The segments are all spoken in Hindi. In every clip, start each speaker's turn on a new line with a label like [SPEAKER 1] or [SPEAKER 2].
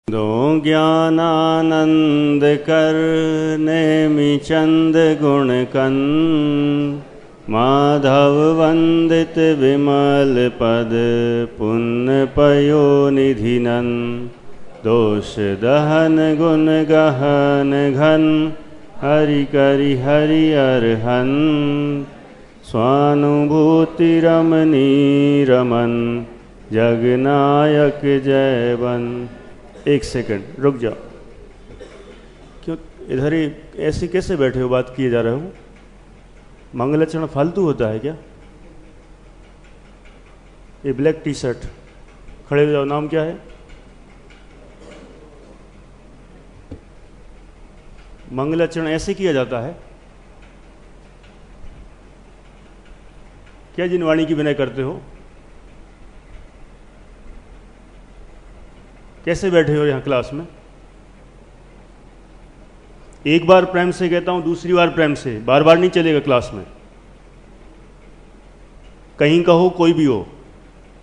[SPEAKER 1] दो ज्ञानानंद कर नेमि चंद गुण कन, माधव वंदित विमल पद पुण्य पयो निधिनन। दोष दहन गुण गहन घन, हरि करि हरि अरहन। स्वानुभूति रमनी रमन, जगनायक जयवन। एक सेकंड रुक जाओ। क्यों इधर ही ऐसे कैसे बैठे हो, बात किए जा रहे हो? मंगलाचरण फालतू होता है क्या? ये ब्लैक टी शर्ट, खड़े हो जाओ। नाम क्या है? मंगलाचरण ऐसे किया जाता है क्या? जिन वाणी की विनय करते हो, कैसे बैठे हो यहां क्लास में? एक बार प्रेम से कहता हूं, दूसरी बार प्रेम से, बार बार नहीं चलेगा क्लास में। कहीं का हो, कोई भी हो,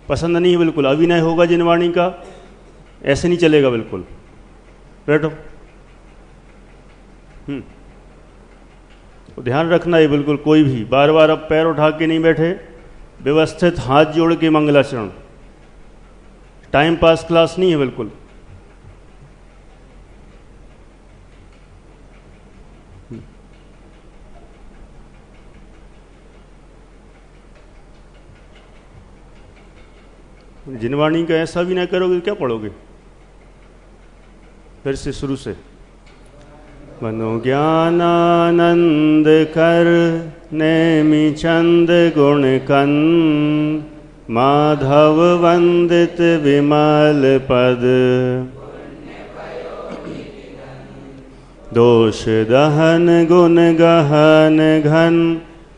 [SPEAKER 1] पसंद नहीं है बिल्कुल। अभिनय होगा जिन वाणी का, ऐसे नहीं चलेगा बिल्कुल। बैठो। तो ध्यान रखना है बिल्कुल। कोई भी बार बार अब पैर उठा के नहीं बैठे, व्यवस्थित हाथ जोड़ के मंगलाचरण। टाइम पास क्लास नहीं है बिल्कुल। जिनवाणी का ऐसा भी ना करोगे क्या पढ़ोगे? फिर से शुरू से। मनोज्ञानानंद कर नेमि चंद गुण कन, माधव वंदित विमल पद दोष दहन गुण गहन घन,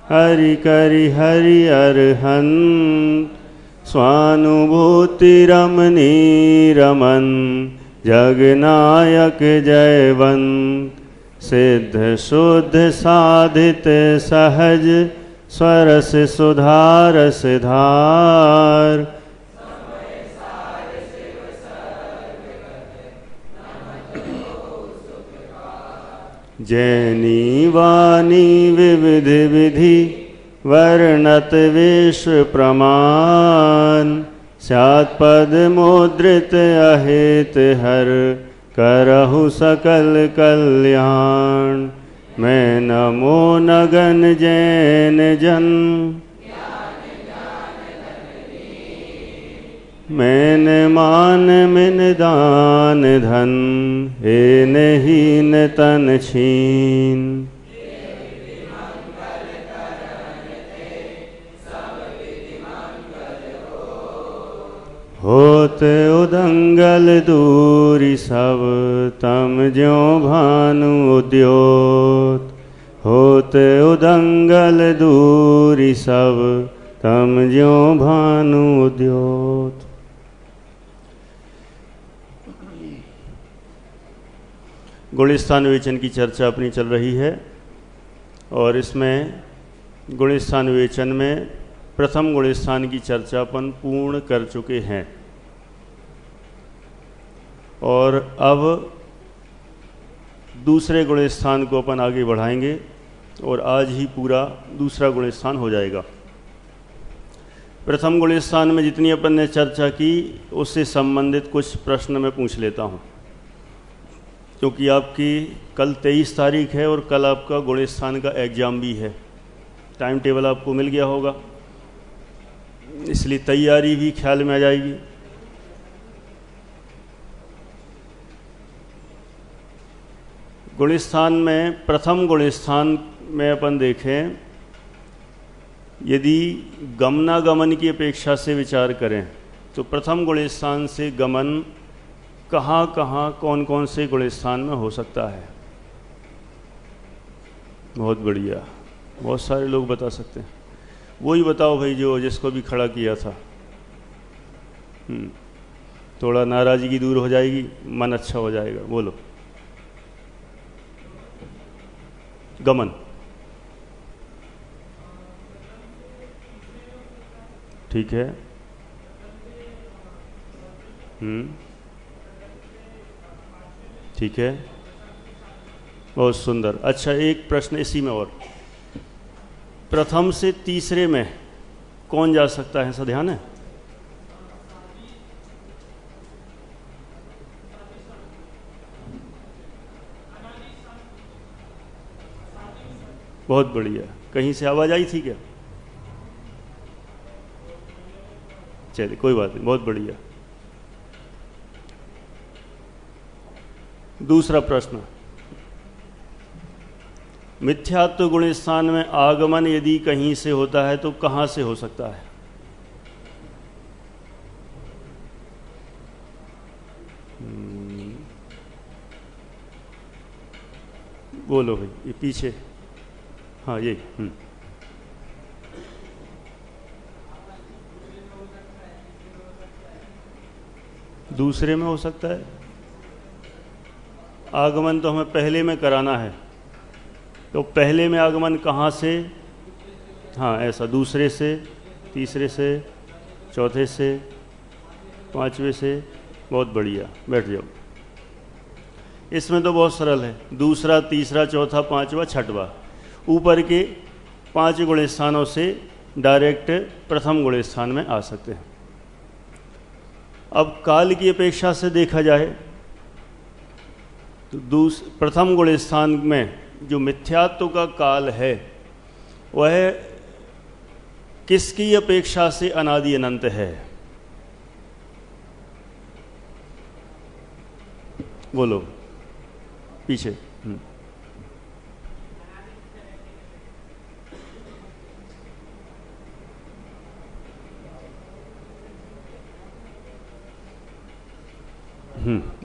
[SPEAKER 1] हरि करि हरि अरहन। स्वानुभूति रमनी रमन, जगनायक जयवन। सिद्ध शुद्ध साधित सहज, स्वरस सुधारस धार। जैनी वाणी विविध विधि, वर्णत विश्व प्रमाण। स्यात् पद मुद्रित अहित हर, करहु सकल कल्याण। मैं नमो नगन जैन जन, मैन मान मिन दान धन। हे नहीं न तन छीन, होत उदंगल दूरी सब, तम ज्यों भानु उद्योत। होत उदंगल दूरी सब, तम ज्यों भानु उद्योत। गुणस्थान विवेचन की चर्चा अपनी चल रही है और इसमें गुणस्थान विवेचन में प्रथम गुणस्थान की चर्चा अपन पूर्ण कर चुके हैं और अब दूसरे गुणस्थान को अपन आगे बढ़ाएंगे और आज ही पूरा दूसरा गुणस्थान हो जाएगा। प्रथम गुणस्थान में जितनी अपन ने चर्चा की उससे संबंधित कुछ प्रश्न मैं पूछ लेता हूँ, क्योंकि आपकी कल 23 तारीख है और कल आपका गुणस्थान का एग्ज़ाम भी है। टाइम टेबल आपको मिल गया होगा, इसलिए तैयारी भी ख्याल में आ जाएगी। गुणस्थान में प्रथम गुणस्थान में अपन देखें, यदि गमनागमन की अपेक्षा से विचार करें तो प्रथम गुणस्थान से गमन कहाँ कहाँ कौन कौन से गुणस्थान में हो सकता है? बहुत बढ़िया, बहुत सारे लोग बता सकते हैं। वही बताओ भाई जो जिसको भी खड़ा किया था। थोड़ा नाराज़गी दूर हो जाएगी, मन अच्छा हो जाएगा। बोलो। गमन, ठीक है। ठीक है, बहुत सुंदर। अच्छा, एक प्रश्न इसी में और, प्रथम से तीसरे में कौन जा सकता है, ऐसा ध्यान है? बहुत बढ़िया। कहीं से आवाज आई थी क्या? चलिए कोई बात नहीं, बहुत बढ़िया। दूसरा प्रश्न, मिथ्यात्व गुण स्थान में आगमन यदि कहीं से होता है तो कहां से हो सकता है? बोलो भाई, ये पीछे, हाँ ये दूसरे में हो सकता है। आगमन तो हमें पहले में कराना है, तो पहले में आगमन कहाँ से? हाँ ऐसा, दूसरे से, तीसरे से, चौथे से, पांचवे से। बहुत बढ़िया, बैठ जाओ। इसमें तो बहुत सरल है, दूसरा, तीसरा, चौथा, पांचवा, छठवा, ऊपर के 5 गुण स्थानों से डायरेक्ट प्रथम गुण स्थान में आ सकते हैं। अब काल की अपेक्षा से देखा जाए तो प्रथम गुण स्थान में जो मिथ्यात्व का काल है वह किसकी अपेक्षा से अनादि अनंत है? बोलो, पीछे।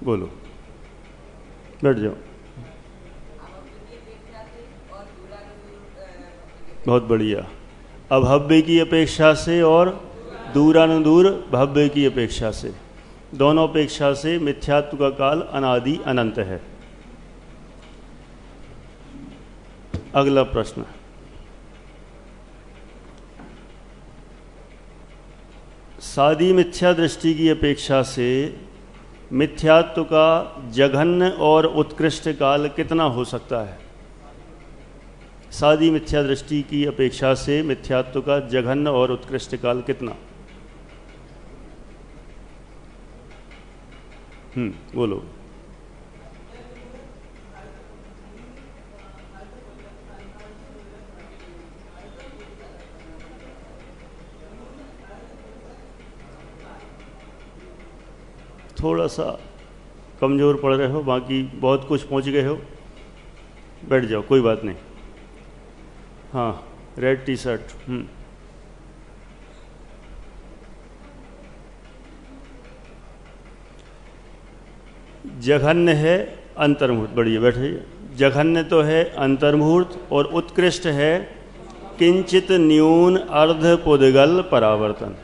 [SPEAKER 1] बोलो, बैठ जाओ। बहुत बढ़िया। अभव्य की अपेक्षा से और दूरानुदूर भव्य की अपेक्षा से, दोनों अपेक्षा से मिथ्यात्व का काल अनादि अनंत है। अगला प्रश्न, सादी मिथ्या दृष्टि की अपेक्षा से मिथ्यात्व का जघन्य और उत्कृष्ट काल कितना हो सकता है? सादी मिथ्या दृष्टि की अपेक्षा से मिथ्यात्व का जघन्य और उत्कृष्ट काल कितना? बोलो। थोड़ा सा कमज़ोर पड़ रहे हो, बाकी बहुत कुछ पहुंच गए हो। बैठ जाओ, कोई बात नहीं। हाँ, रेड टी शर्ट। जघन्य है अंतर्मुहूर्त, बढ़िया बैठिए। जघन्य तो है अंतर्मुहूर्त और उत्कृष्ट है किंचित न्यून अर्ध पुद्गल परावर्तन,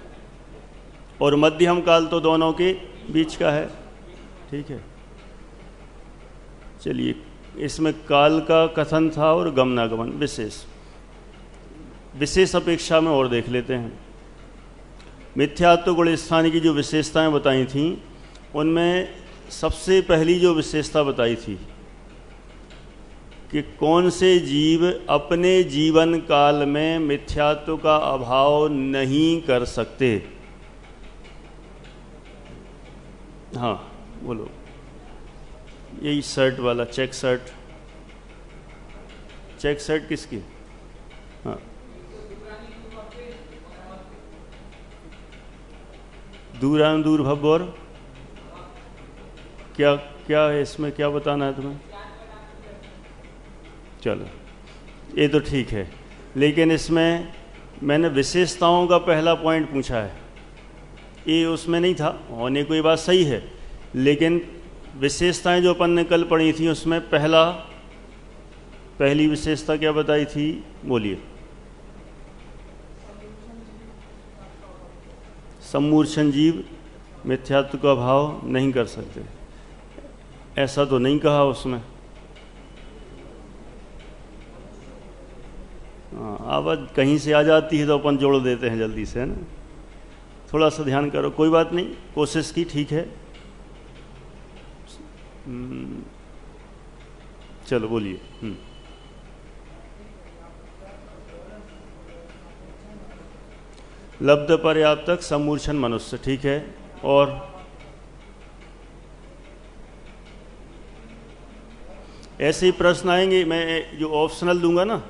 [SPEAKER 1] और मध्यम काल तो दोनों के बीच का है। ठीक है, चलिए, इसमें काल का कथन था और गमनागमन विशेष अपेक्षा में और देख लेते हैं। मिथ्यात्व गुण स्थान की जो विशेषताएं बताई थीं, उनमें सबसे पहली जो विशेषता बताई थी कि कौन से जीव अपने जीवन काल में मिथ्यात्व का अभाव नहीं कर सकते। हाँ बोलो, यही शर्ट वाला, चेक शर्ट किसकी? हाँ, दूरानुदूर भव, और क्या क्या है इसमें, क्या बताना है तुम्हें? चलो ये तो ठीक है, लेकिन इसमें मैंने विशेषताओं का पहला पॉइंट पूछा है, ये उसमें नहीं था। होने को ये बात सही है, लेकिन विशेषताएं जो अपन ने कल पढ़ी थी उसमें पहली विशेषता क्या बताई थी? बोलिए। सम्मूर्छन जीव मिथ्यात्व का भाव नहीं कर सकते, ऐसा तो नहीं कहा उसमें। आवाज कहीं से आ जाती है तो अपन जोड़ देते हैं जल्दी से, है ना। थोड़ा सा ध्यान करो, कोई बात नहीं, कोशिश की, ठीक है। चलो बोलिए। लब्ध पर्याप्तक समूर्छन मनुष्य, ठीक है। और ऐसे ही प्रश्न आएंगे, मैं जो ऑप्शनल दूंगा ना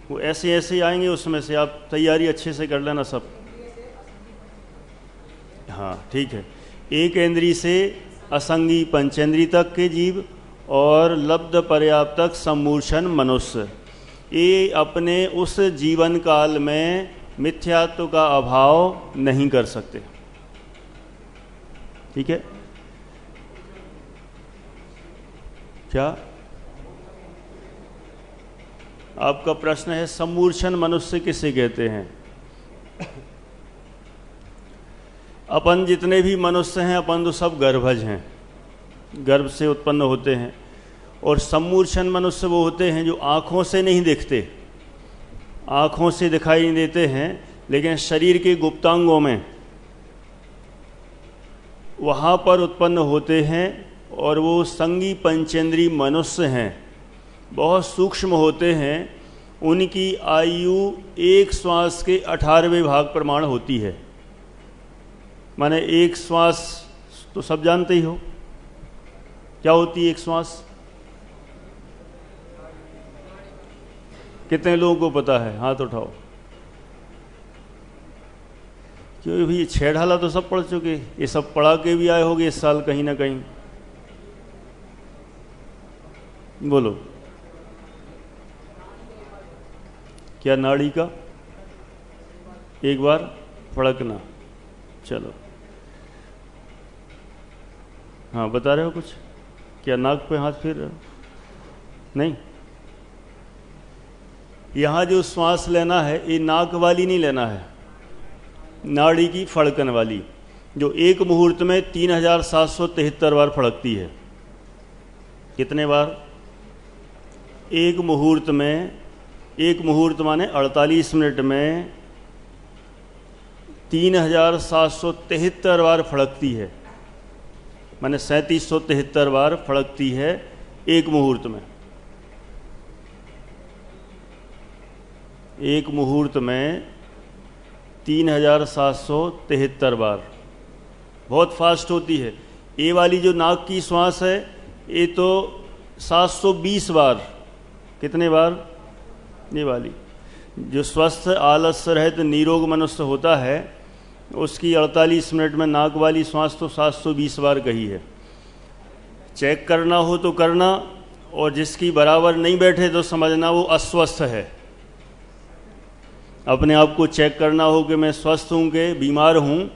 [SPEAKER 1] वो ऐसे ऐसे ही आएंगे, उसमें से आप तैयारी अच्छे से कर लेना सब। हाँ ठीक है। एक इंद्री से असंगी पंचेंद्री तक के जीव और लब्ध पर्याप्तक समूर्छन मनुष्य, ये अपने उस जीवन काल में मिथ्यात्व का अभाव नहीं कर सकते, ठीक है। क्या आपका प्रश्न है समूर्छन मनुष्य किसे कहते हैं? अपन जितने भी मनुष्य हैं अपन तो सब गर्भज हैं, गर्भ से उत्पन्न होते हैं। और समूर्छन मनुष्य वो होते हैं जो आँखों से नहीं दिखते, आँखों से दिखाई नहीं देते हैं, लेकिन शरीर के गुप्तांगों में वहाँ पर उत्पन्न होते हैं। और वो संगी पंचेंद्री मनुष्य हैं, बहुत सूक्ष्म होते हैं। उनकी आयु एक श्वास के 18वें भाग प्रमाण होती है। माने एक श्वास तो सब जानते ही हो, क्या होती है एक श्वास? कितने लोगों को पता है? हाथ उठाओ। क्यों भी 6 ढाला तो सब पढ़ चुके, ये सब पढ़ा के भी आए होंगे इस साल कहीं ना कहीं। बोलो क्या? नाड़ी का एक बार फड़कना। चलो हाँ बता रहे हो कुछ? क्या नाक पे हाथ फेर रहे हो? नहीं, यहाँ जो श्वास लेना है ये नाक वाली नहीं लेना है, नाड़ी की फड़कन वाली, जो एक मुहूर्त में 3773 बार फड़कती है। कितने बार? एक मुहूर्त में, एक मुहूर्त माने 48 मिनट में 3773 बार फड़कती है, माने 3773 बार फड़कती है एक मुहूर्त में। एक मुहूर्त में 3773 बार, बहुत फास्ट होती है। ये वाली जो नाक की श्वास है ये तो 720 बार। कितने बार? ये वाली जो स्वस्थ आलस्य रहित निरोग मनुष्य होता है उसकी 48 मिनट में नाक वाली श्वास तो 720 बार कही है। चेक करना हो तो करना, और जिसकी बराबर नहीं बैठे तो समझना वो अस्वस्थ है। अपने आप को चेक करना हो कि मैं स्वस्थ हूँ कि बीमार हूँ,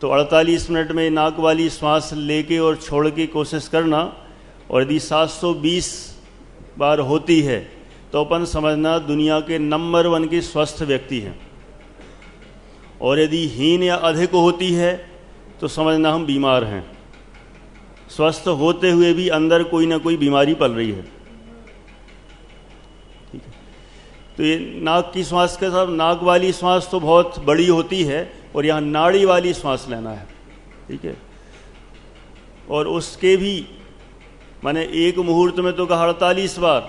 [SPEAKER 1] तो 48 मिनट में नाक वाली श्वास लेके और छोड़ के कोशिश करना। और यदि 720 बार होती है तो अपन समझना दुनिया के नंबर 1 के स्वस्थ व्यक्ति हैं। और यदि हीन या अधिक होती है तो समझना हम बीमार हैं। स्वस्थ होते हुए भी अंदर कोई ना कोई बीमारी पल रही है, ठीक है। तो ये नाक की श्वास के साथ नाक वाली श्वास तो बहुत बड़ी होती है, और यहाँ नाड़ी वाली श्वास लेना है, ठीक है। और उसके भी माने एक मुहूर्त में तो कहा 48 बार,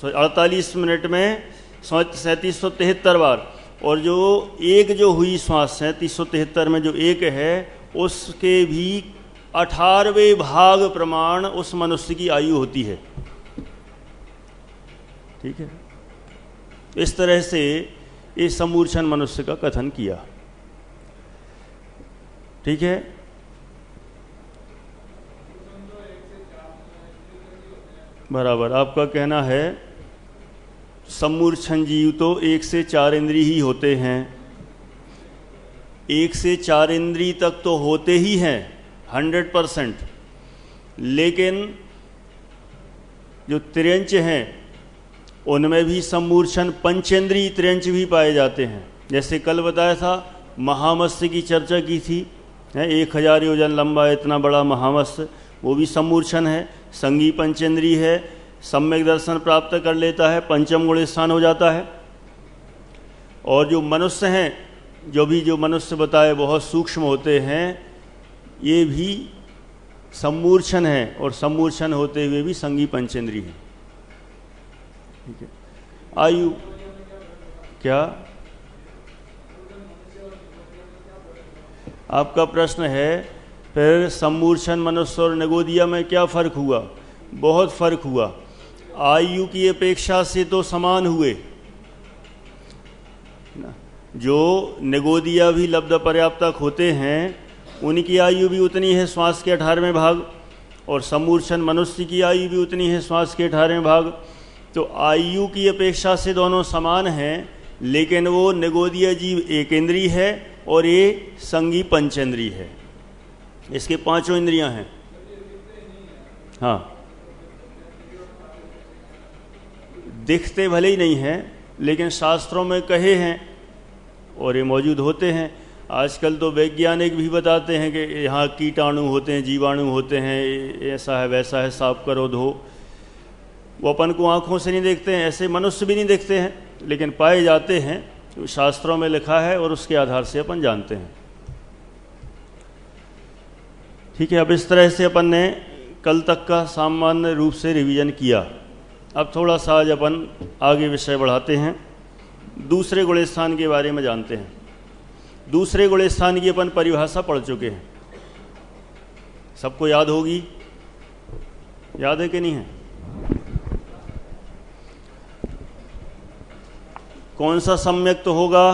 [SPEAKER 1] 48 मिनट में 3773 बार। और जो एक जो हुई श्वास 3773 में जो एक है उसके भी 18वें भाग प्रमाण उस मनुष्य की आयु होती है, ठीक है। इस तरह से इस समूर्छन मनुष्य का कथन किया, ठीक है। बराबर आपका कहना है समूर्छन जीव तो 1 से 4 इंद्री ही होते हैं। 1 से 4 इंद्री तक तो होते ही हैं 100%, लेकिन जो त्रियंच हैं उनमें भी समूर्छन पंचेंद्रीय त्रियंच भी पाए जाते हैं। जैसे कल बताया था, महामत्स्य की चर्चा की थी, 1000 योजन लंबा इतना बड़ा महामत्स्य, वो भी समूर्छन है, संगी पंचेंद्रीय है, सम्यक दर्शन प्राप्त कर लेता है, पंचम गुण स्थान हो जाता है। और जो मनुष्य हैं, जो मनुष्य बताए बहुत सूक्ष्म होते हैं, ये भी समूर्छन है, और समूर्छन होते हुए भी संगी पंचेंद्रीय है। ठीक है। आयु क्या आपका प्रश्न है, फिर सम्मूर्छन मनुष्य और निगोदिया में क्या फर्क हुआ? बहुत फर्क हुआ। आयु की अपेक्षा से तो समान हुए। जो निगोदिया भी लब्ध पर्याप्तक होते हैं उनकी आयु भी उतनी है श्वास के 18वें भाग, और सम्मूर्छन मनुष्य की आयु भी उतनी है श्वास के 18वें भाग। तो आयु की अपेक्षा से दोनों समान हैं, लेकिन वो निगोदीय जीव एक इंद्रिय है और ये संगी पंचेंद्रिय है। इसके 5 इंद्रियां हैं। हाँ, दिखते भले ही नहीं हैं, लेकिन शास्त्रों में कहे हैं और ये मौजूद होते हैं। आजकल तो वैज्ञानिक भी बताते हैं कि यहाँ कीटाणु होते हैं, जीवाणु होते हैं, ऐसा है वैसा है, साफ करो धो। वो अपन को आँखों से नहीं देखते हैं, ऐसे मनुष्य भी नहीं देखते हैं, लेकिन पाए जाते हैं। तो शास्त्रों में लिखा है और उसके आधार से अपन जानते हैं। ठीक है, अब इस तरह से अपन ने कल तक का सामान्य रूप से रिवीजन किया। अब थोड़ा सा आज अपन आगे विषय बढ़ाते हैं, दूसरे गुण स्थान के बारे में जानते हैं। दूसरे गुण स्थान की अपन परिभाषा पढ़ चुके हैं, सबको याद होगी। याद है कि नहीं है? कौन सा सम्यक्त होगा?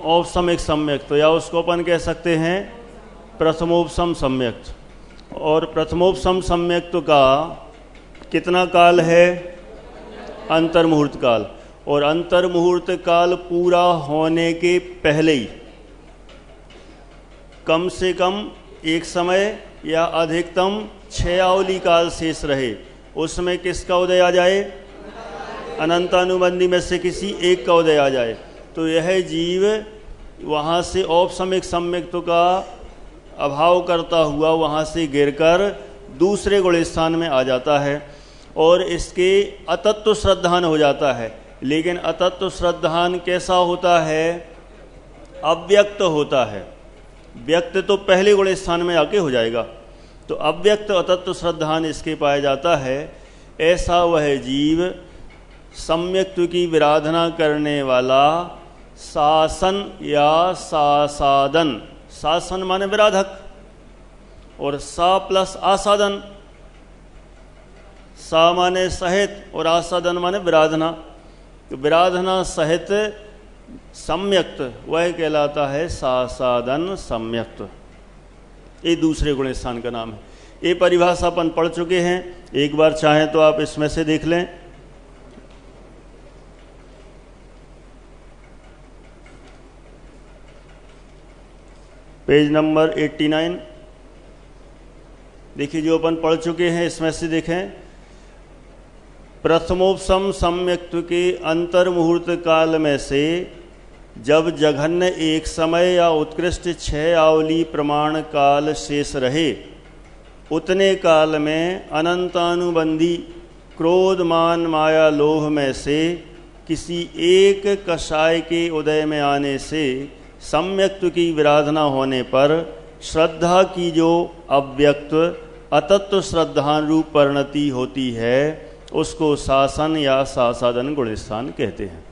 [SPEAKER 1] औपसमिक सम्यक्त, या उसको अपन कह सकते हैं प्रथमोपसम सम्यक्त। और प्रथमोपसम सम्यक्त का कितना काल है? अंतर्मुहूर्त काल। और अंतर्मुहूर्त काल पूरा होने के पहले ही कम से कम एक समय या अधिकतम 6 आवली काल शेष रहे, उसमें किसका उदय आ जाए? अनंतानुबंधी में से किसी एक का उदय आ जाए, तो यह जीव वहाँ से औपसमिक सम्यक्त का अभाव करता हुआ वहाँ से गिरकर दूसरे गुण स्थान में आ जाता है और इसके अतत्व श्रद्धान हो जाता है। लेकिन अतत्व श्रद्धान कैसा होता है? अव्यक्त होता है। व्यक्त तो पहले गुण स्थान में आके हो जाएगा, तो अव्यक्त अतत्व श्रद्धान इसके पाया जाता है। ऐसा वह जीव सम्यक्त की विराधना करने वाला शासन या सासादन, शासन माने विराधक और सा प्लस आसादन, सा माने सहित और आसादन माने विराधना। तो विराधना सहित सम्यक्त वह कहलाता है सासादन सम्यक्त। ये दूसरे गुण स्थान का नाम है। ये परिभाषा अपन पढ़ चुके हैं, एक बार चाहें तो आप इसमें से देख लें। पेज नंबर 89 देखिए, जो अपन पढ़ चुके हैं इसमें से देखें। प्रथमोपसम सम्यक्त के अंतर्मुहूर्त काल में से जब जघन्य एक समय या उत्कृष्ट 6 आवली प्रमाण काल शेष रहे, उतने काल में अनंतानुबंधी क्रोध मान माया लोभ में से किसी एक कषाय के उदय में आने से सम्यक्त की विराधना होने पर श्रद्धा की जो अव्यक्त अतत्व श्रद्धान रूप परिणति होती है, उसको शासन या सासादन गुणस्थान कहते हैं।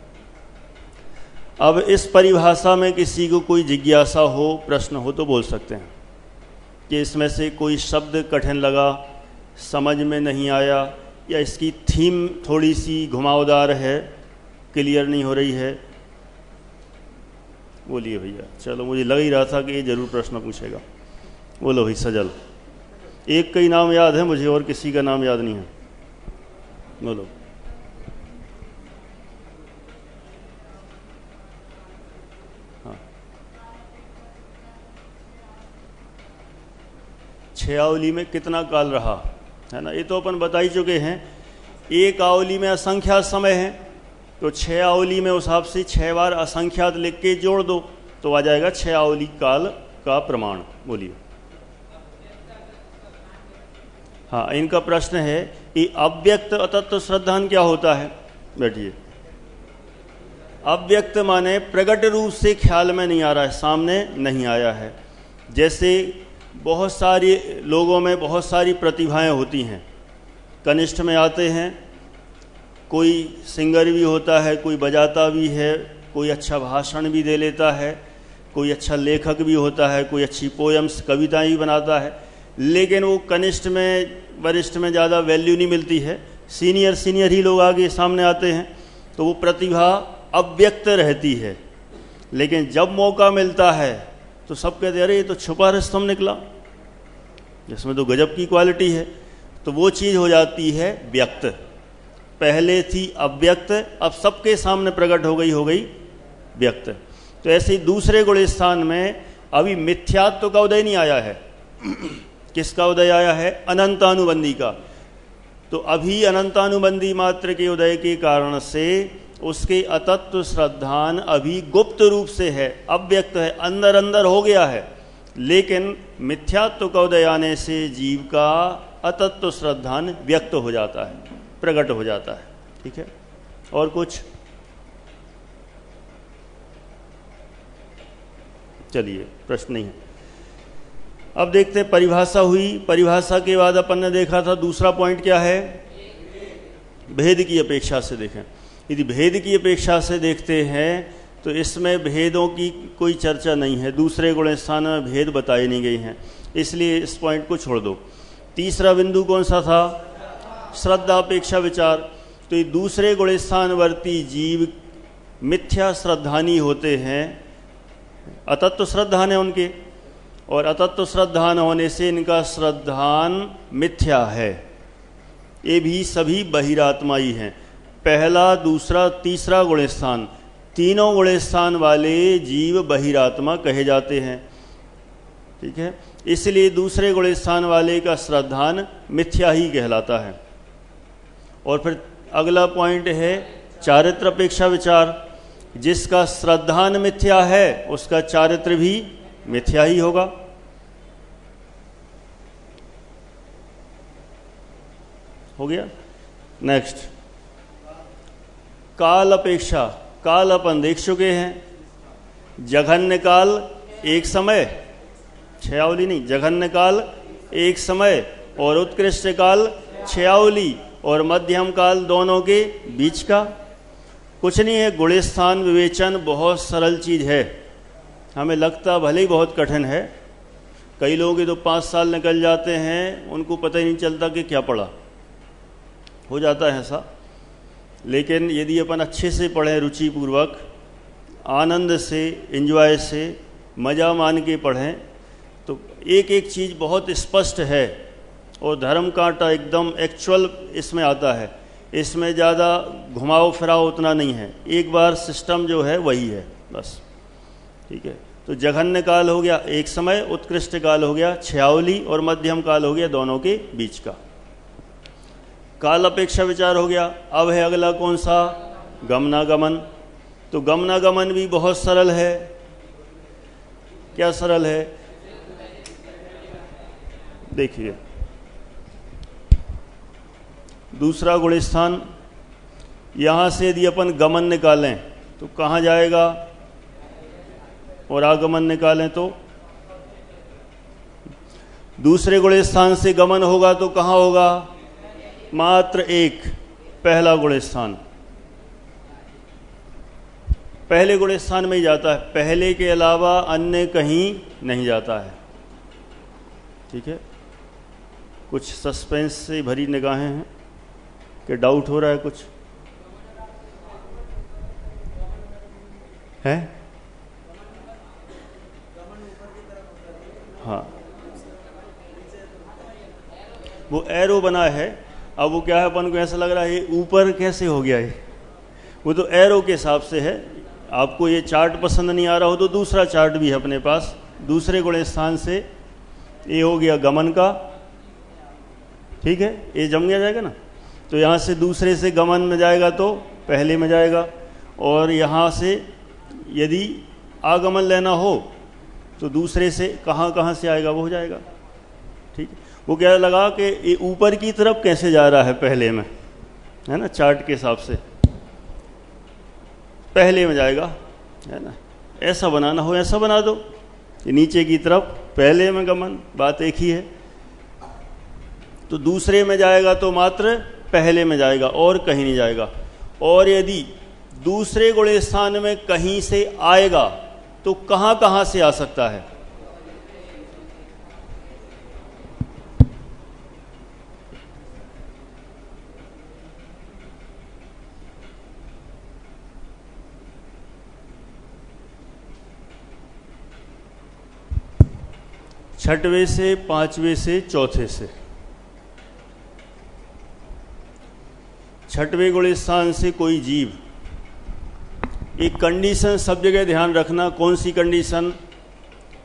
[SPEAKER 1] अब इस परिभाषा में किसी को कोई जिज्ञासा हो, प्रश्न हो तो बोल सकते हैं कि इसमें से कोई शब्द कठिन लगा, समझ में नहीं आया, या इसकी थीम थोड़ी सी घुमावदार है, क्लियर नहीं हो रही है। बोलिए भैया। चलो, मुझे लग ही रहा था कि ये जरूर प्रश्न पूछेगा। बोलो भाई सजल। एक का ही नाम याद है मुझे और किसी का नाम याद नहीं है। बोलो। हाँ, 6 आवली में कितना काल रहा है ना, ये तो अपन बता ही चुके हैं। एक आवली में असंख्यात समय है, तो 6 आवली में उस हिसाब से 6 बार असंख्यात लिख के जोड़ दो तो आ जाएगा 6 आवली काल का प्रमाण। बोलिए। हाँ, इनका प्रश्न है कि अव्यक्त अतत्व श्रद्धान क्या होता है। बैठिए। अव्यक्त माने प्रकट रूप से ख्याल में नहीं आ रहा है, सामने नहीं आया है। जैसे बहुत सारे लोगों में बहुत सारी प्रतिभाएं होती हैं, कनिष्ठ में आते हैं कोई सिंगर भी होता है, कोई बजाता भी है, कोई अच्छा भाषण भी दे लेता है, कोई अच्छा लेखक भी होता है, कोई अच्छी पोयम्स कविताएं भी बनाता है, लेकिन वो कनिष्ठ में वरिष्ठ में ज़्यादा वैल्यू नहीं मिलती है। सीनियर ही लोग आगे सामने आते हैं, तो वो प्रतिभा अव्यक्त रहती है। लेकिन जब मौका मिलता है तो सब कहते हैं अरे ये तो छुपा रस्तम निकला, जिसमें तो गजब की क्वालिटी है। तो वो चीज़ हो जाती है व्यक्त। पहले थी अव्यक्त, अब सबके सामने प्रकट हो गई व्यक्त। तो ऐसे ही दूसरे गुण स्थान में अभी मिथ्यात्व का उदय नहीं आया है। किसका उदय आया है? अनंतानुबंधी का। तो अभी अनंतानुबंधी मात्र के उदय के कारण से उसके अतत्व श्रद्धान अभी गुप्त रूप से है, अव्यक्त है, अंदर अंदर हो गया है। लेकिन मिथ्यात्व का उदय आने से जीव का अतत्व श्रद्धान व्यक्त हो जाता है, प्रकट हो जाता है। ठीक है, और कुछ? चलिए, प्रश्न नहीं है। अब देखते हैं, परिभाषा हुई। परिभाषा के बाद अपन ने देखा था दूसरा पॉइंट क्या है? भेद की अपेक्षा से देखें। यदि भेद की अपेक्षा से देखते हैं तो इसमें भेदों की कोई चर्चा नहीं है, दूसरे गुण स्थान में भेद बताए नहीं गए हैं, इसलिए इस पॉइंट को छोड़ दो। तीसरा बिंदु कौन सा था? श्रद्धा अपेक्षा विचार। तो ये दूसरे गुण स्थानवर्ती जीव मिथ्या श्रद्धानी होते हैं, अतत्व श्रद्धान है उनके, और अतत्व श्रद्धान होने से इनका श्रद्धान मिथ्या है। ये भी सभी बहिरात्मा ही हैं। पहला, दूसरा, तीसरा गुण स्थान, तीनों गुण स्थान वाले जीव बहिरात्मा कहे जाते हैं। ठीक है, इसलिए दूसरे गुण स्थान वाले का श्रद्धान मिथ्या ही कहलाता है। और फिर अगला पॉइंट है चारित्र अपेक्षा विचार। जिसका श्रद्धान मिथ्या है उसका चारित्र भी मिथ्या ही होगा। हो गया। नेक्स्ट, काल अपेक्षा। काल अपन देख चुके हैं। जघन्य काल एक समय, छयावली नहीं, जघन्य काल एक समय, और उत्कृष्ट काल छयावली, और मध्यम काल दोनों के बीच का। कुछ नहीं है, गुण स्थान विवेचन बहुत सरल चीज है। हमें लगता भले ही बहुत कठिन है। कई लोगों के तो 5 साल निकल जाते हैं, उनको पता ही नहीं चलता कि क्या पढ़ा, हो जाता है ऐसा। लेकिन यदि अपन अच्छे से पढ़ें, रुचिपूर्वक, आनंद से, एंजॉय से, मज़ा मान के पढ़ें, तो एक एक चीज़ बहुत स्पष्ट है। और धर्म कांटा एकदम एक्चुअल इसमें आता है। इसमें ज़्यादा घुमाव फिराव उतना नहीं है, एक बार सिस्टम जो है वही है बस। ठीक है, तो जघन्य काल हो गया एक समय, उत्कृष्ट काल हो गया छयावली, और मध्यम काल हो गया दोनों के बीच का। काल अपेक्षा विचार हो गया। अब है अगला कौन सा? गमनागमन। तो गमनागमन भी बहुत सरल है। क्या सरल है? देखिए, दूसरा गुण स्थान, यहां से यदि अपन गमन निकालें तो कहां जाएगा, और आगमन निकालें तो दूसरे गुण स्थान से गमन होगा तो कहां होगा? मात्र एक, पहला गुण स्थान। पहले गुण स्थान में ही जाता है, पहले के अलावा अन्य कहीं नहीं जाता है। ठीक है, कुछ सस्पेंस से भरी निगाहें हैं कि डाउट हो रहा है कुछ है? हाँ, वो एरो बना है। अब वो क्या है, अपन को ऐसा लग रहा है ये ऊपर कैसे हो गया है, वो तो एरो के हिसाब से है। आपको ये चार्ट पसंद नहीं आ रहा हो तो दूसरा चार्ट भी है अपने पास। दूसरे गुण स्थान से ये हो गया गमन का। ठीक है, ये जम गया जाएगा ना। तो यहाँ से दूसरे से गमन में जाएगा तो पहले में जाएगा, और यहाँ से यदि आगमन लेना हो तो दूसरे से कहाँ से आएगा वो हो जाएगा। ठीक है, वो क्या लगा कि ये ऊपर की तरफ कैसे जा रहा है, पहले में है ना, चार्ट के हिसाब से पहले में जाएगा, है ना। ऐसा बनाना हो ऐसा बना दो, ये नीचे की तरफ पहले में गमन, बात एक ही है। तो दूसरे में जाएगा तो मात्र पहले में जाएगा और कहीं नहीं जाएगा। और यदि दूसरे गुणे स्थान में कहीं से आएगा तो कहां कहां से आ सकता है? छठवें से, पांचवें से, चौथे से। छठवें गुण स्थान से कोई जीव, एक कंडीशन सब जगह ध्यान रखना। कौन सी कंडीशन?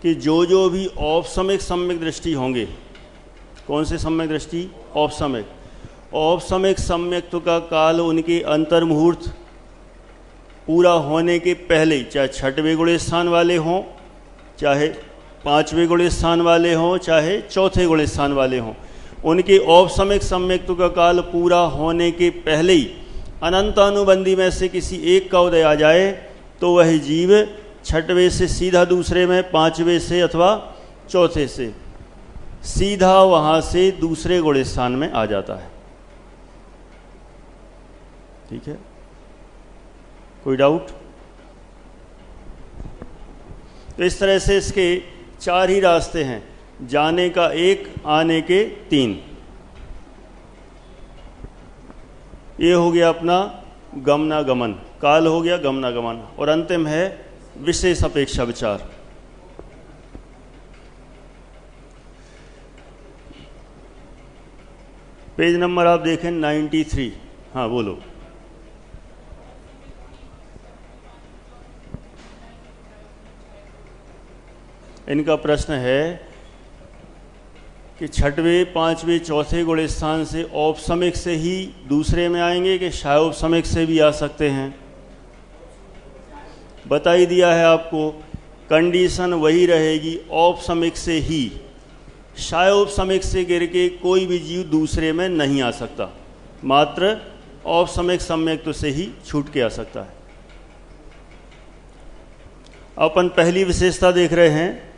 [SPEAKER 1] कि जो भी औपसमिक सम्यक दृष्टि होंगे, कौन से सम्यक दृष्टि? औपसमिक। औपसमिक सम्यक्त्व का काल उनके अंतर्मुहूर्त पूरा होने के पहले, चाहे छठवें गुण स्थान वाले हों, चाहे पांचवें गुण स्थान वाले हों, चाहे चौथे गुण स्थान वाले हों, उनके औपसमिक सम्यक्त्व का काल पूरा होने के पहले ही अनंत अनुबंधी में से किसी एक का उदय आ जाए तो वह जीव छठवें से सीधा दूसरे में, पांचवें से अथवा चौथे से सीधा वहां से दूसरे गुण स्थान में आ जाता है। ठीक है, कोई डाउट? तो इस तरह से इसके 4 ही रास्ते हैं, जाने का 1, आने के 3। ये हो गया अपना गमनागमन, काल हो गया गमनागमन, और अंतिम है विशेष अपेक्षा विचार। पेज नंबर आप देखें 93। हाँ बोलो। इनका प्रश्न है कि छठवें, पांचवें, चौथे गुण स्थान से औपसमिक से ही दूसरे में आएंगे कि शायोपसमिक से भी आ सकते हैं? बता ही दिया है आपको, कंडीशन वही रहेगी, औपसमिक से ही। शायोपसमिक से गिर के कोई भी जीव दूसरे में नहीं आ सकता, मात्र औपसमिक सम्यक्त्व से ही छूट के आ सकता है। अपन पहली विशेषता देख रहे हैं,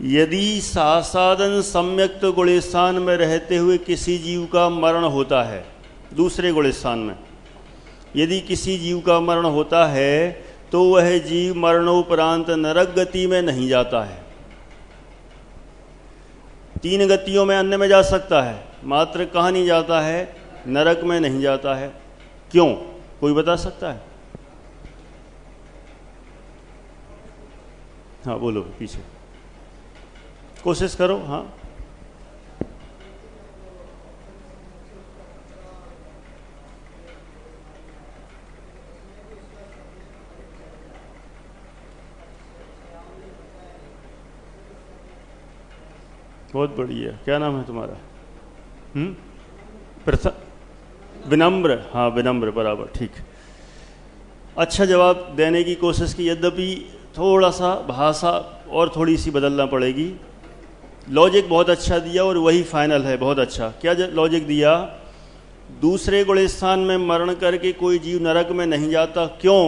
[SPEAKER 1] यदि सासादन सम्यक्त गुण स्थान में रहते हुए किसी जीव का मरण होता है, दूसरे गुण स्थान में यदि किसी जीव का मरण होता है तो वह जीव मरणोपरांत नरक गति में नहीं जाता है। 3 गतियों में अन्य में जा सकता है, मात्र कहाँ नहीं जाता है? नरक में नहीं जाता है। क्यों? कोई बता सकता है? हाँ बोलो, पीछे कोशिश करो। हाँ बहुत बढ़िया। क्या नाम है तुम्हारा? विनम्र। हाँ विनम्र, बराबर, ठीक। अच्छा जवाब देने की कोशिश की, यद्यपि थोड़ा सा भाषा और थोड़ी सी बदलना पड़ेगी। लॉजिक बहुत अच्छा दिया और वही फाइनल है, बहुत अच्छा। क्या लॉजिक दिया? दूसरे गुण स्थान में मरण करके कोई जीव नरक में नहीं जाता। क्यों?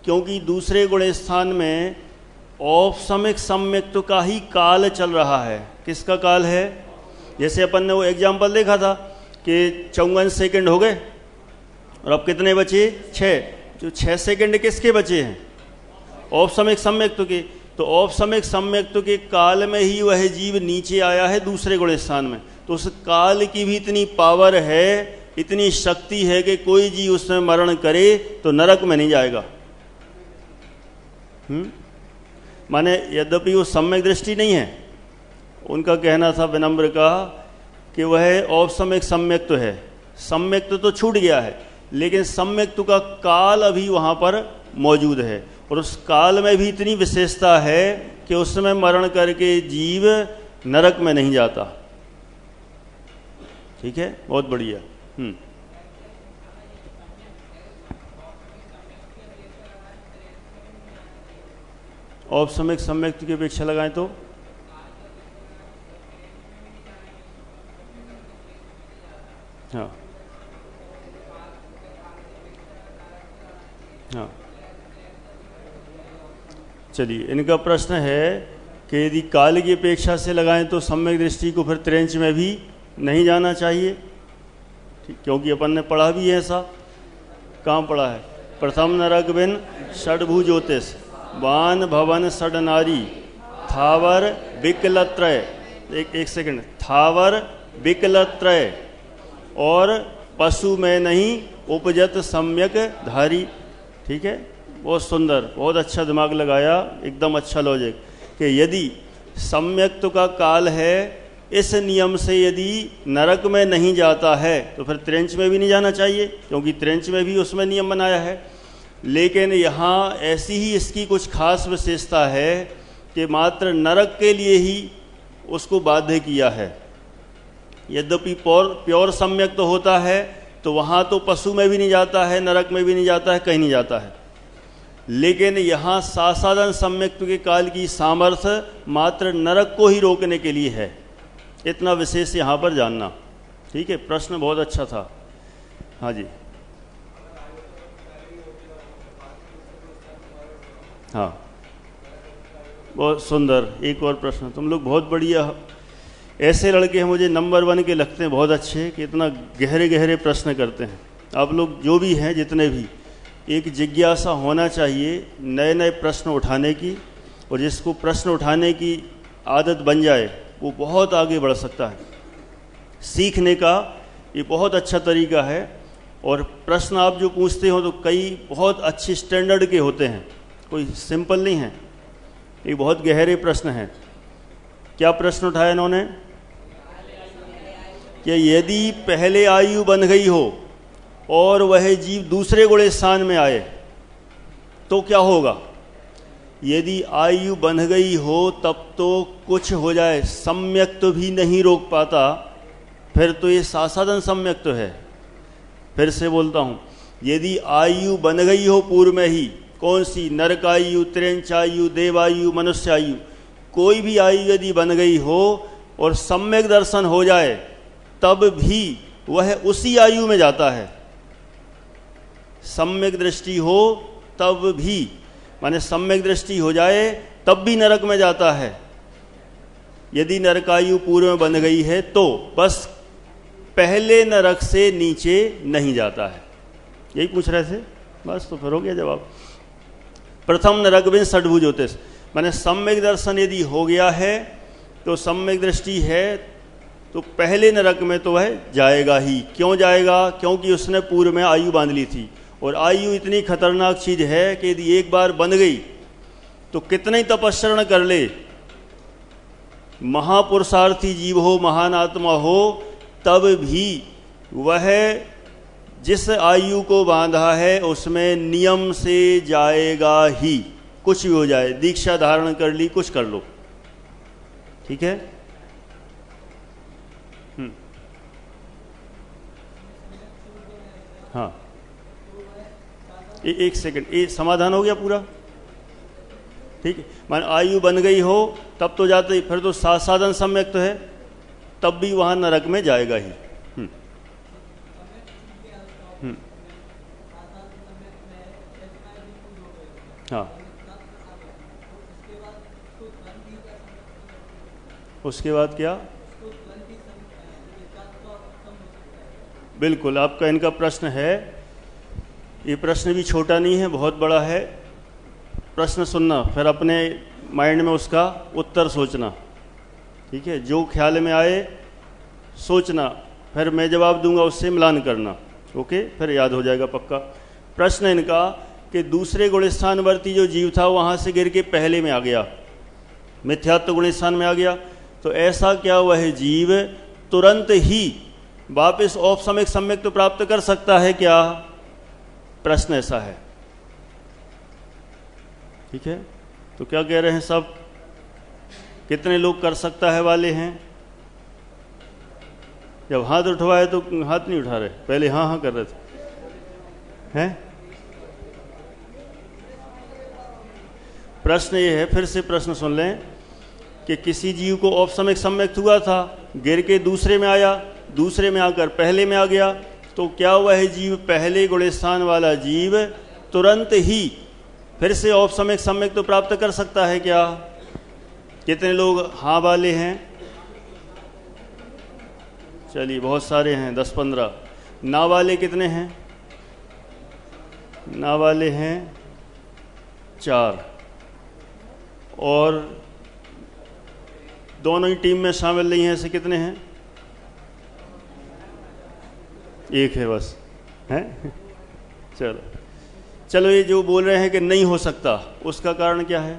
[SPEAKER 1] क्योंकि दूसरे गुण स्थान में औपसमिक सम्यक्त्व का ही काल चल रहा है। किसका काल है? जैसे अपन ने वो एग्जाम्पल देखा था कि 54 सेकंड हो गए और अब कितने बचे? 6। जो 6 सेकंड किसके बचे हैं? औपसमिक सम्यक्त्व के। तो औपसमिक सम्यक्त्व के काल में ही वह जीव नीचे आया है दूसरे गुण स्थान में। तो उस काल की भी इतनी पावर है, इतनी शक्ति है कि कोई जीव उसमें मरण करे तो नरक में नहीं जाएगा। माने यद्यपि वो सम्यक दृष्टि नहीं है, उनका कहना था विनम्र का कि वह औपसमिक सम्यक्त्व है। सम्यक्त्व तो छूट गया है, लेकिन सम्यक्त्व का काल अभी वहां पर मौजूद है, और उस काल में भी इतनी विशेषता है कि उसमें मरण करके जीव नरक में नहीं जाता। ठीक है, बहुत बढ़िया। औपसमिक सम्यक्त्व की अपेक्षा लगाएं तो हाँ हाँ, चलिए। इनका प्रश्न है कि यदि काल की अपेक्षा से लगाएं तो सम्यक दृष्टि को फिर त्रेंच में भी नहीं जाना चाहिए। क्योंकि अपन ने पढ़ा भी है ऐसा। कहाँ पढ़ा है? प्रथम नरक बिन षडभु ज्योतिष, वान भवन षड नारी, थावर विकलत्रय, एक सेकंड, थावर विकलत्रय, और पशु में नहीं उपजत सम्यक धारी। ठीक है, बहुत सुंदर, बहुत अच्छा दिमाग लगाया, एकदम अच्छा लॉजिक। कि यदि सम्यक्त्व का काल है, इस नियम से यदि नरक में नहीं जाता है तो फिर त्रेंच में भी नहीं जाना चाहिए, क्योंकि त्रेंच में भी उसमें नियम बनाया है। लेकिन यहाँ ऐसी ही इसकी कुछ खास विशेषता है कि मात्र नरक के लिए ही उसको बाध्य किया है। यद्यपि प्योर सम्यक तो होता है तो वहाँ तो पशु में भी नहीं जाता है, नरक में भी नहीं जाता है, कहीं नहीं जाता है। लेकिन यहाँ सासाधन सम्यक्त्व के काल की सामर्थ्य मात्र नरक को ही रोकने के लिए है। इतना विशेष यहाँ पर जानना। ठीक है, प्रश्न बहुत अच्छा था। हाँ जी, हाँ, बहुत सुंदर। एक और प्रश्न, तुम लोग बहुत बढ़िया, ऐसे लड़के हैं मुझे नंबर 1 के लगते हैं, बहुत अच्छे, कि इतना गहरे गहरे प्रश्न करते हैं। आप लोग जो भी हैं, जितने भी, एक जिज्ञासा होना चाहिए नए नए प्रश्न उठाने की, और जिसको प्रश्न उठाने की आदत बन जाए वो बहुत आगे बढ़ सकता है। सीखने का ये बहुत अच्छा तरीका है। और प्रश्न आप जो पूछते हो तो कई बहुत अच्छे स्टैंडर्ड के होते हैं, कोई सिंपल नहीं है, ये बहुत गहरे प्रश्न हैं। क्या प्रश्न उठाया इन्होंने? कि यदि पहले आयु बन गई हो और वह जीव दूसरे गुण स्थान में आए तो क्या होगा? यदि आयु बन गई हो तब तो कुछ हो जाए, सम्यक तो भी नहीं रोक पाता, फिर तो ये सासाधन सम्यक तो है। फिर से बोलता हूँ, यदि आयु बन गई हो पूर्व में ही, कौन सी? नरकायु, त्रेंचायु, देवायु, मनुष्यायु, कोई भी आयु यदि बन गई हो और सम्यक दर्शन हो जाए तब भी वह उसी आयु में जाता है। सम्यक दृष्टि हो तब भी, माने सम्यक दृष्टि हो जाए तब भी नरक में जाता है। यदि नरकायु पूर्व में बन गई है तो बस पहले नरक से नीचे नहीं जाता है। यही पूछ रहे थे, बस तो फिर हो गया जवाब। प्रथम नरक बिन षडभु ज्योतिष, माने सम्यक दर्शन यदि हो गया है तो सम्यक दृष्टि है तो पहले नरक में तो वह जाएगा ही। क्यों जाएगा? क्योंकि उसने पूर्व में आयु बांध ली थी, और आयु इतनी खतरनाक चीज है कि यदि एक बार बन गई तो कितने ही तपस्या कर ले, महापुरुषार्थी जीव हो, महान आत्मा हो, तब भी वह जिस आयु को बांधा है उसमें नियम से जाएगा ही। कुछ भी हो जाए, दीक्षा धारण कर ली, कुछ कर लो। ठीक है? हाँ, एक सेकंड, ये समाधान हो गया पूरा? ठीक है, मान आयु बन गई हो तब तो जाते ही, फिर तो साधन सम्यक तो है, तब भी वहां नरक में जाएगा ही। हाँ, उसके बाद क्या? बिल्कुल, आपका इनका प्रश्न है, ये प्रश्न भी छोटा नहीं है, बहुत बड़ा है। प्रश्न सुनना, फिर अपने माइंड में उसका उत्तर सोचना। ठीक है, जो ख्याल में आए सोचना, फिर मैं जवाब दूंगा उससे मिलान करना। ओके, फिर याद हो जाएगा पक्का। प्रश्न इनका कि दूसरे गुणस्थानवर्ती जो जीव था वहां से गिर के पहले में आ गया, मिथ्यात्व गुणस्थान में आ गया, तो ऐसा क्या वह जीव तुरंत ही वापस औपसमिक सम्यक तो प्राप्त कर सकता है क्या? प्रश्न ऐसा है। ठीक है, तो क्या कह रहे हैं सब? कितने लोग कर सकता है वाले हैं? जब हाथ उठवाए तो हाथ नहीं उठा रहे, पहले हाँ हाँ कर रहे थे। हैं? प्रश्न ये है, फिर से प्रश्न सुन लें, कि किसी जीव को औपसमिक सम्यक हुआ था, गिर के दूसरे में आया, दूसरे में आकर पहले में आ गया, तो क्या वह जीव, पहले गुणस्थान वाला जीव, तुरंत ही फिर से औपसमिक सम्यक तो प्राप्त कर सकता है क्या? कितने लोग हाँ वाले हैं? चलिए, बहुत सारे हैं, 10-15। ना वाले कितने हैं? ना वाले हैं 4, और दोनों ही टीम में शामिल नहीं हैं, ऐसे कितने हैं? 1 है बस, है। चलो चलो, ये जो बोल रहे हैं कि नहीं हो सकता, उसका कारण क्या है?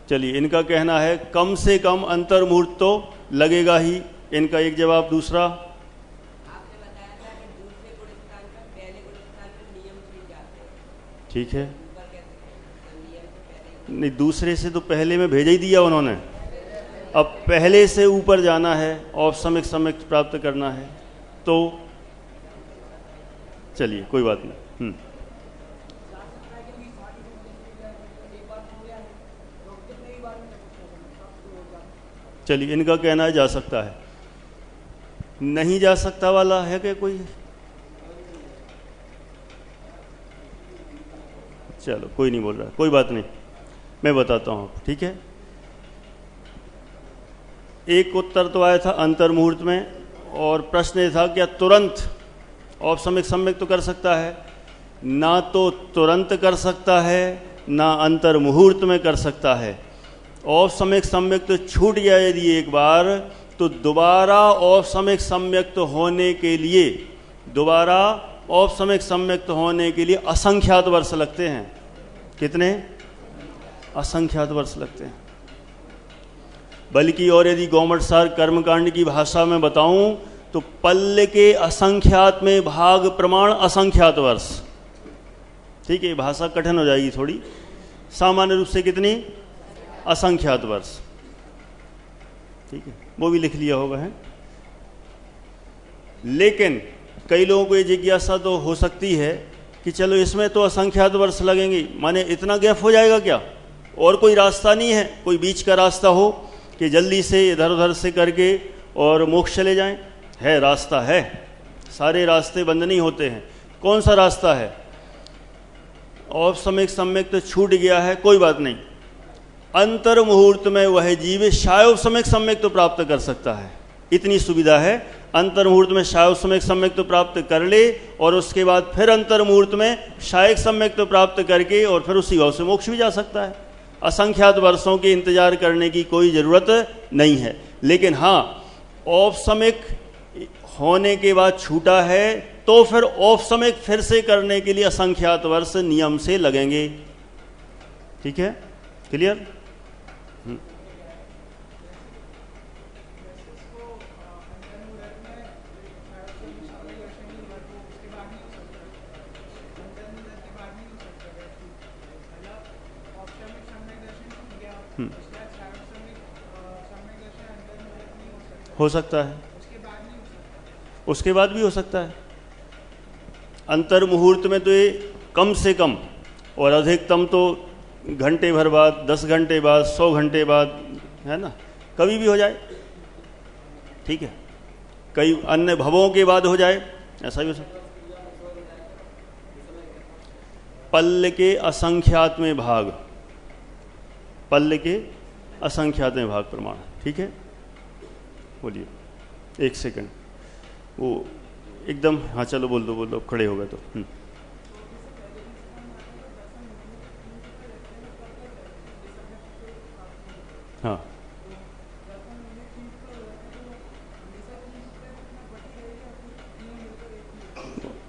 [SPEAKER 1] चलिए, इनका कहना है कम से कम अंतर मुहूर्त तो लगेगा ही, इनका एक जवाब। दूसरा,
[SPEAKER 2] आपने बताया था कि दूसरे गुणस्थान पर पहले गुणस्थान पर नियम छूट जाते हैं।
[SPEAKER 1] ठीक है,
[SPEAKER 2] ऊपर कैसे नियम से पहले?
[SPEAKER 1] नहीं, दूसरे से तो पहले में भेज ही दिया उन्होंने, अब पहले से ऊपर जाना है और सम्यक सम्यक प्राप्त करना है, तो चलिए कोई बात नहीं। चलिए, इनका कहना है जा सकता है। नहीं जा सकता वाला है क्या कोई? चलो, कोई नहीं बोल रहा, कोई बात नहीं, मैं बताता हूँ, ठीक है। एक उत्तर तो आया था अंतर मुहूर्त में, और प्रश्न ये था क्या तुरंत औपसम्यक सम्यक तो कर सकता है? ना तो तुरंत कर सकता है, ना अंतर मुहूर्त में कर सकता है। औपसम्यक सम्यक तो छूट गया यदि एक बार, तो दोबारा औपसम्यक सम्यक्त होने के लिए, दोबारा औपसम्यक सम्यक्त होने के लिए असंख्यात वर्ष लगते हैं। कितने? असंख्यात वर्ष लगते हैं। बल्कि और यदि गौमटसार कर्मकांड की भाषा में बताऊं तो पल्ल के असंख्यात में भाग प्रमाण असंख्यात वर्ष। ठीक है, भाषा कठिन हो जाएगी थोड़ी। सामान्य रूप से कितनी? असंख्यात वर्ष। ठीक है, वो भी लिख लिया होगा, है। लेकिन कई लोगों को ये जिज्ञासा तो हो सकती है कि चलो इसमें तो असंख्यात वर्ष लगेंगे, माने इतना गैप हो जाएगा क्या? और कोई रास्ता नहीं है, कोई बीच का रास्ता हो कि जल्दी से इधर उधर से करके और मोक्ष चले जाएं? है, रास्ता है, सारे रास्ते बंद नहीं होते हैं। कौन सा रास्ता है? औपसम्यक सम्यक तो छूट गया है, कोई बात नहीं, अंतर मुहूर्त में वह जीव शायोपसम्यक सम्यक तो प्राप्त कर सकता है। इतनी सुविधा है, अंतर मुहूर्त में शायोपसम्यक सम्यक तो प्राप्त कर ले, और उसके बाद फिर अंतर मुहूर्त में शायक सम्यक तो प्राप्त करके और फिर उसी भाव से मोक्ष भी जा सकता है। असंख्यात वर्षों के इंतजार करने की कोई ज़रूरत नहीं है। लेकिन हाँ, औपसम्यक होने के बाद छूटा है तो फिर औपसम्यक फिर से करने के लिए असंख्यात वर्ष नियम से लगेंगे। ठीक है, क्लियर? हो सकता है, उसके बाद भी हो सकता है। अंतर मुहूर्त में तो ये कम से कम और अधिकतम तो घंटे भर बाद, 10 घंटे बाद, 100 घंटे बाद, है ना, कभी भी हो जाए। ठीक है, कई अन्य भवों के बाद हो जाए, ऐसा भी हो सकता है। पल्ल के असंख्यात में भाग, पल्ल के असंख्यात में भाग प्रमाण। ठीक है, बोलिए, 1 सेकंड, वो एकदम, हाँ चलो बोल दो, खड़े हो गए तो। हाँ,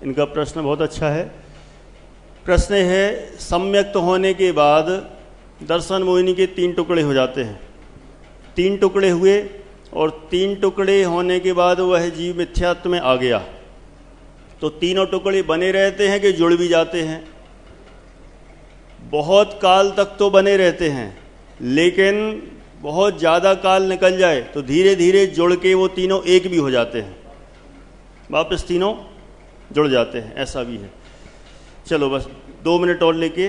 [SPEAKER 1] इनका प्रश्न बहुत अच्छा है। प्रश्न है, सम्यक्त होने के बाद दर्शन मोहिनी के 3 टुकड़े हो जाते हैं। 3 टुकड़े हुए और 3 टुकड़े होने के बाद वह जीव मिथ्यात्व में आ गया, तो तीनों टुकड़े बने रहते हैं कि जुड़ भी जाते हैं? बहुत काल तक तो बने रहते हैं, लेकिन बहुत ज़्यादा काल निकल जाए तो धीरे धीरे जुड़ के वो तीनों एक भी हो जाते हैं, वापस तीनों जुड़ जाते हैं, ऐसा भी है। चलो बस 2 मिनट और लेके,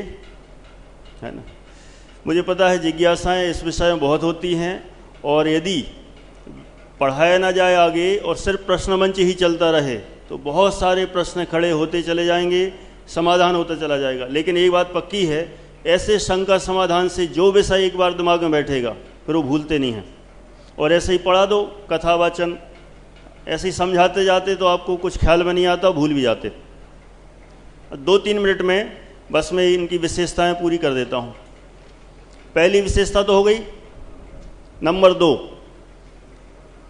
[SPEAKER 1] है ना। मुझे पता है जिज्ञासाएं इस विषय में बहुत होती हैं, और यदि पढ़ाया ना जाए आगे और सिर्फ प्रश्न मंच ही चलता रहे तो बहुत सारे प्रश्न खड़े होते चले जाएंगे, समाधान होता चला जाएगा। लेकिन एक बात पक्की है, ऐसे शंका समाधान से जो विषय एक बार दिमाग में बैठेगा फिर वो भूलते नहीं हैं। और ऐसे ही पढ़ा दो कथावाचन, ऐसे ही समझाते जाते तो आपको कुछ ख्याल में नहीं आता, भूल भी जाते। 2-3 मिनट में बस मैं इनकी विशेषताएं पूरी कर देता हूं। पहली विशेषता तो हो गई। नंबर 2,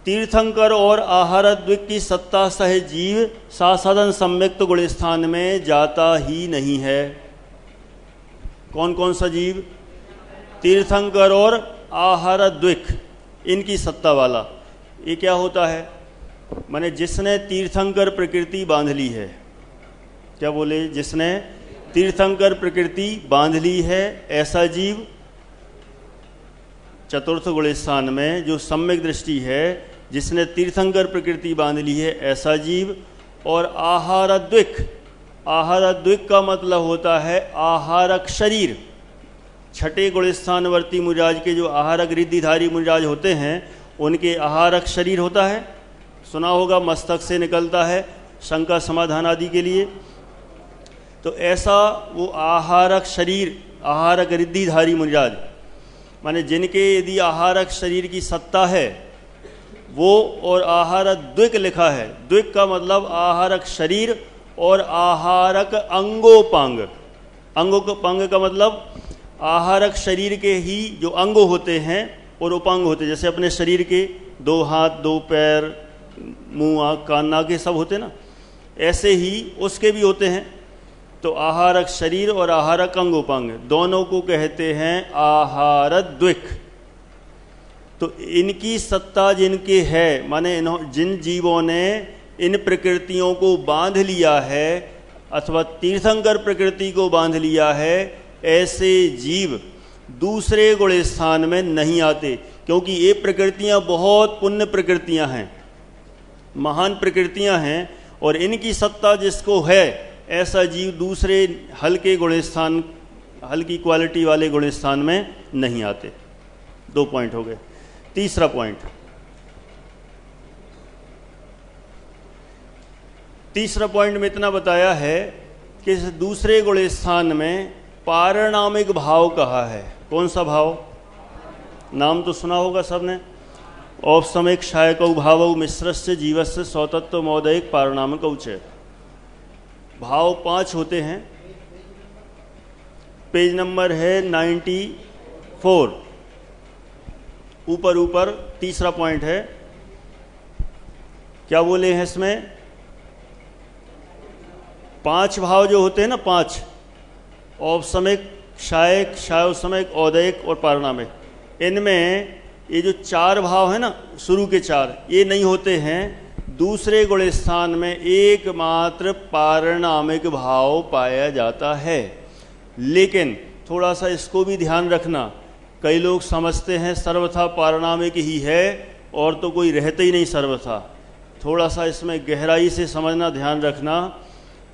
[SPEAKER 1] तीर्थंकर और आहारद्विक की सत्ता सह जीव सासाधन सम्यक्त गुण स्थान में जाता ही नहीं है। कौन कौन सा जीव? तीर्थंकर और आहारद्विक, इनकी सत्ता वाला। ये क्या होता है? माने जिसने तीर्थंकर प्रकृति बांध ली है। क्या बोले? जिसने तीर्थंकर प्रकृति बांध ली है, ऐसा जीव चतुर्थ गुण स्थान में जो सम्यक दृष्टि है, जिसने तीर्थंकर प्रकृति बांध ली है, ऐसा जीव। और आहारद्विक, आहारद्विक का मतलब होता है आहारक शरीर। छठे गुण स्थानवर्ती मुनिराज के जो आहारक रिद्धिधारी मुनिराज होते हैं, उनके आहारक शरीर होता है। सुना होगा, मस्तक से निकलता है शंका समाधान आदि के लिए। तो ऐसा वो आहारक शरीर, आहारक रिद्धिधारी मुनिराज, माने जिनके यदि आहारक शरीर की सत्ता है वो, और आहारक द्विक लिखा है। द्विक का मतलब आहारक शरीर और आहारक अंगोपांग। अंगोपांग का मतलब आहारक शरीर के ही जो अंग होते हैं और उपांग होते हैं, जैसे अपने शरीर के 2 हाथ 2 पैर, मुंह आँख कान नाक सब होते हैं ना, ऐसे ही उसके भी होते हैं। तो आहारक शरीर और आहारक अंगोपांग दोनों को कहते हैं आहारद्विक। तो इनकी सत्ता जिनके है, माने जिन जीवों ने इन प्रकृतियों को बांध लिया है अथवा तीर्थंकर प्रकृति को बांध लिया है, ऐसे जीव दूसरे गुण स्थान में नहीं आते, क्योंकि ये प्रकृतियां बहुत पुण्य प्रकृतियां हैं, महान प्रकृतियां हैं। और इनकी सत्ता जिसको है, ऐसा जीव दूसरे हल्के गुण स्थान, हल्की क्वालिटी वाले गुण स्थान में नहीं आते। 2 पॉइंट हो गए। तीसरा पॉइंट, तीसरा पॉइंट में इतना बताया है कि इस दूसरे गुण स्थान में पारणामिक भाव कहा है। कौन सा भाव? नाम तो सुना होगा सबने। औपसमिक शायकौ भावौ मिश्रस्य जीवस्य स्वतत्व मौदयिक पारणामिक उच्य। भाव 5 होते हैं। पेज नंबर है 94, ऊपर तीसरा पॉइंट है। क्या बोले हैं इसमें? 5 भाव जो होते हैं ना, 5, औपसमिक, शायक, शायोपसमिक, औदयिक और पारणामिक, इनमें ये जो 4 भाव है ना, शुरू के 4, ये नहीं होते हैं। दूसरे गुण स्थान में एकमात्र पारणामिक भाव पाया जाता है। लेकिन थोड़ा सा इसको भी ध्यान रखना, कई लोग समझते हैं सर्वथा पारणामिक ही है और तो कोई रहते ही नहीं सर्वथा। थोड़ा सा इसमें गहराई से समझना, ध्यान रखना।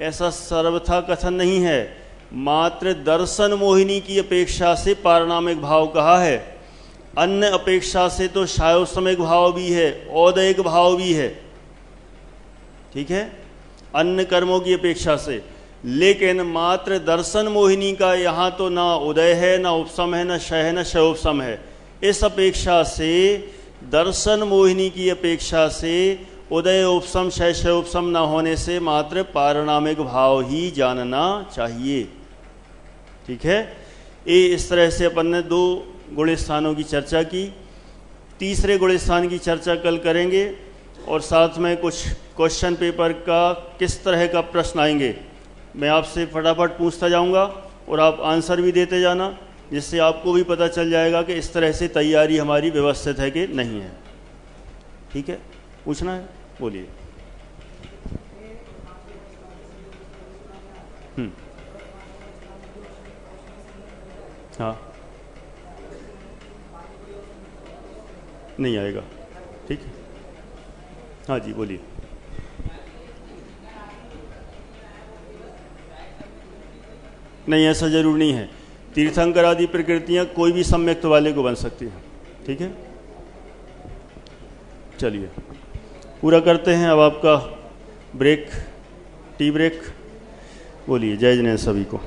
[SPEAKER 1] ऐसा सर्वथा कथन नहीं है, मात्र दर्शन मोहिनी की अपेक्षा से पारणामिक भाव कहा है। अन्य अपेक्षा से तो शायोपसमिक भाव भी है, औदयिक भाव भी है, ठीक है, अन्य कर्मों की अपेक्षा से। लेकिन मात्र दर्शन मोहिनी का यहाँ तो ना उदय है, ना उपसम है, ना शय है, ना शयोपसम है। इस अपेक्षा से, दर्शन मोहिनी की अपेक्षा से उदय उपसम शय शयोपसम न होने से मात्र पारणामिक भाव ही जानना चाहिए, ठीक है। ये इस तरह से अपन ने 2 गुण स्थानों की चर्चा की। तीसरे गुण स्थान की चर्चा कल करेंगे और साथ में कुछ क्वेश्चन पेपर का किस तरह का प्रश्न आएंगे मैं आपसे फटाफट पूछता जाऊंगा और आप आंसर भी देते जाना, जिससे आपको भी पता चल जाएगा कि इस तरह से तैयारी हमारी व्यवस्थित है कि नहीं है, ठीक है। पूछना है, बोलिए। हाँ, नहीं आएगा, ठीक है। हाँ जी, बोलिए। नहीं, ऐसा जरूर नहीं है। तीर्थंकर आदि प्रकृतियां कोई भी सम्यक्त वाले को बन सकती हैं, ठीक है। चलिए पूरा करते हैं। अब आपका ब्रेक, टी ब्रेक। बोलिए। जय जिनेन्द्र सभी को।